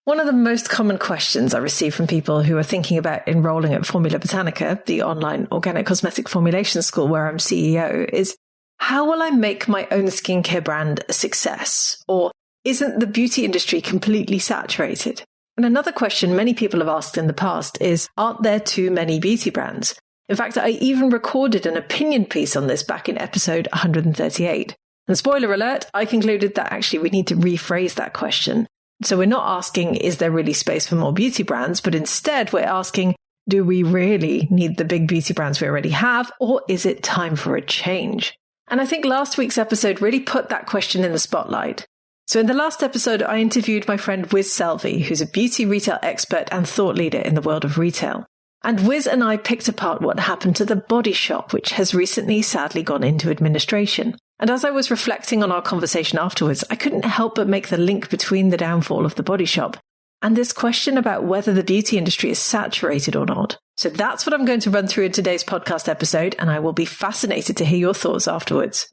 One of the most common questions I receive from people who are thinking about enrolling at Formula Botanica, the online organic cosmetic formulation school where I'm CEO, is how will I make my own skincare brand a success? Or isn't the beauty industry completely saturated? And another question many people have asked in the past is, aren't there too many beauty brands? In fact, I even recorded an opinion piece on this back in episode 138. And spoiler alert, I concluded that actually we need to rephrase that question. So we're not asking, is there really space for more beauty brands? But instead, we're asking, do we really need the big beauty brands we already have? Or is it time for a change? And I think last week's episode really put that question in the spotlight. So in the last episode, I interviewed my friend Wiz Selvey, who's a beauty retail expert and thought leader in the world of retail. And Wiz and I picked apart what happened to The Body Shop, which has recently sadly gone into administration. And as I was reflecting on our conversation afterwards, I couldn't help but make the link between the downfall of The Body Shop and this question about whether the beauty industry is saturated or not. So that's what I'm going to run through in today's podcast episode, and I will be fascinated to hear your thoughts afterwards.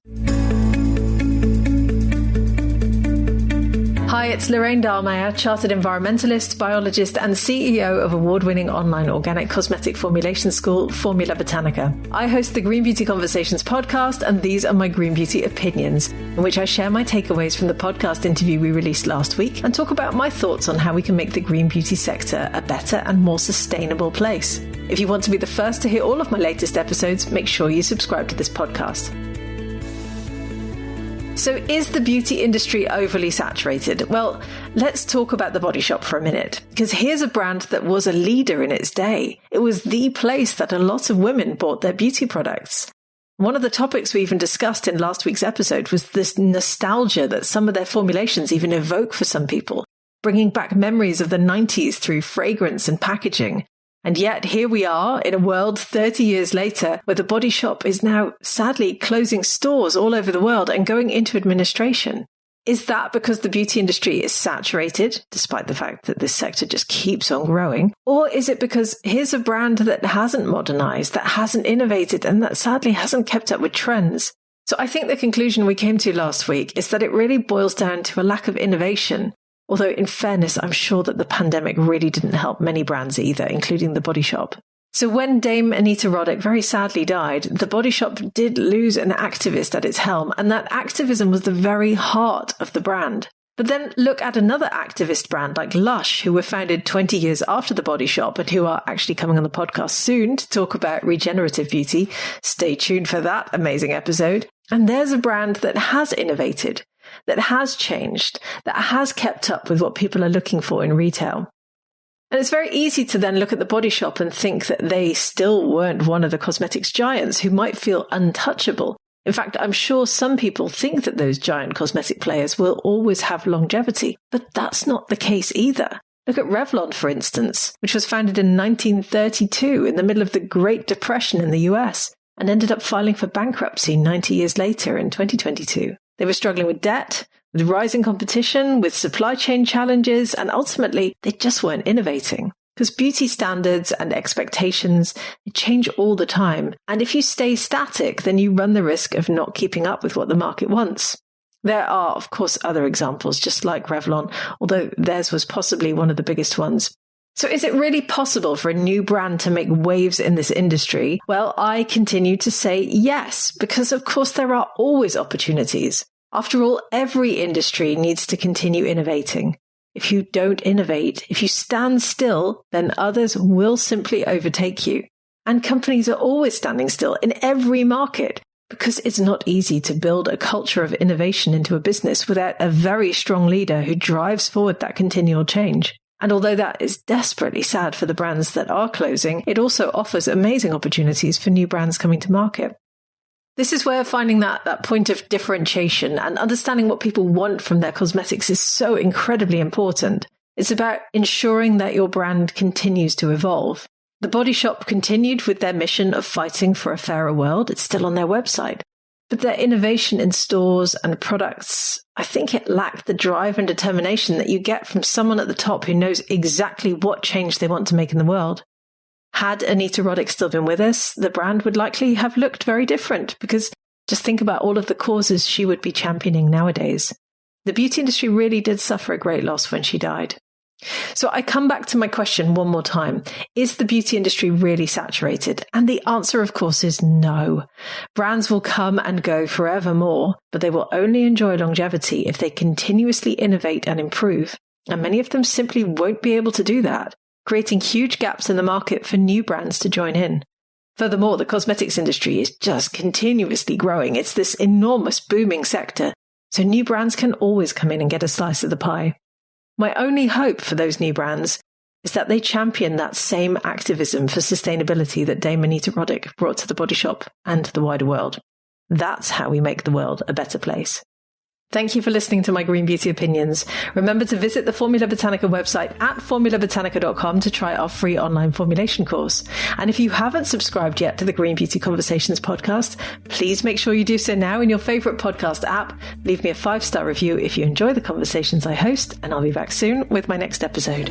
Hi, it's Lorraine Dallmeier, chartered environmentalist, biologist, and CEO of award-winning online organic cosmetic formulation school, Formula Botanica. I host the Green Beauty Conversations podcast, and these are my Green Beauty opinions, in which I share my takeaways from the podcast interview we released last week and talk about my thoughts on how we can make the green beauty sector a better and more sustainable place. If you want to be the first to hear all of my latest episodes, make sure you subscribe to this podcast. So is the beauty industry overly saturated? Well, let's talk about The Body Shop for a minute, because here's a brand that was a leader in its day. It was the place that a lot of women bought their beauty products. One of the topics we even discussed in last week's episode was this nostalgia that some of their formulations even evoke for some people, bringing back memories of the 90s through fragrance and packaging. And yet here we are in a world 30 years later where The Body Shop is now sadly closing stores all over the world and going into administration. Is that because the beauty industry is saturated, despite the fact that this sector just keeps on growing? Or is it because here's a brand that hasn't modernized, that hasn't innovated, and that sadly hasn't kept up with trends? So I think the conclusion we came to last week is that it really boils down to a lack of innovation. Although, in fairness, I'm sure that the pandemic really didn't help many brands either, including The Body Shop. So when Dame Anita Roddick very sadly died, The Body Shop did lose an activist at its helm, and that activism was the very heart of the brand. But then look at another activist brand like Lush, who were founded 20 years after The Body Shop and who are actually coming on the podcast soon to talk about regenerative beauty. Stay tuned for that amazing episode. And there's a brand that has innovated, that has changed, that has kept up with what people are looking for in retail. And it's very easy to then look at The Body Shop and think that they still weren't one of the cosmetics giants who might feel untouchable. In fact, I'm sure some people think that those giant cosmetic players will always have longevity, but that's not the case either. Look at Revlon, for instance, which was founded in 1932 in the middle of the Great Depression in the US and ended up filing for bankruptcy 90 years later in 2022. They were struggling with debt, with rising competition, with supply chain challenges, and ultimately, they just weren't innovating. Because beauty standards and expectations they change all the time. And if you stay static, then you run the risk of not keeping up with what the market wants. There are, of course, other examples, just like Revlon, although theirs was possibly one of the biggest ones. So is it really possible for a new brand to make waves in this industry? Well, I continue to say yes, because of course there are always opportunities. After all, every industry needs to continue innovating. If you don't innovate, if you stand still, then others will simply overtake you. And companies are always standing still in every market because it's not easy to build a culture of innovation into a business without a very strong leader who drives forward that continual change. And although that is desperately sad for the brands that are closing, it also offers amazing opportunities for new brands coming to market. This is where finding that point of differentiation and understanding what people want from their cosmetics is so incredibly important. It's about ensuring that your brand continues to evolve. The Body Shop continued with their mission of fighting for a fairer world. It's still on their website. But their innovation in stores and products, I think it lacked the drive and determination that you get from someone at the top who knows exactly what change they want to make in the world. Had Anita Roddick still been with us, the brand would likely have looked very different because just think about all of the causes she would be championing nowadays. The beauty industry really did suffer a great loss when she died. So I come back to my question one more time. Is the beauty industry really saturated? And the answer, of course, is no. Brands will come and go forevermore, but they will only enjoy longevity if they continuously innovate and improve. And many of them simply won't be able to do that, creating huge gaps in the market for new brands to join in. Furthermore, the cosmetics industry is just continuously growing. It's this enormous booming sector, so new brands can always come in and get a slice of the pie. My only hope for those new brands is that they champion that same activism for sustainability that Dame Anita Roddick brought to the Body Shop and the wider world. That's how we make the world a better place. Thank you for listening to my Green Beauty Opinions. Remember to visit the Formula Botanica website at formulabotanica.com to try our free online formulation course. And if you haven't subscribed yet to the Green Beauty Conversations podcast, please make sure you do so now in your favorite podcast app. Leave me a 5-star review if you enjoy the conversations I host, and I'll be back soon with my next episode.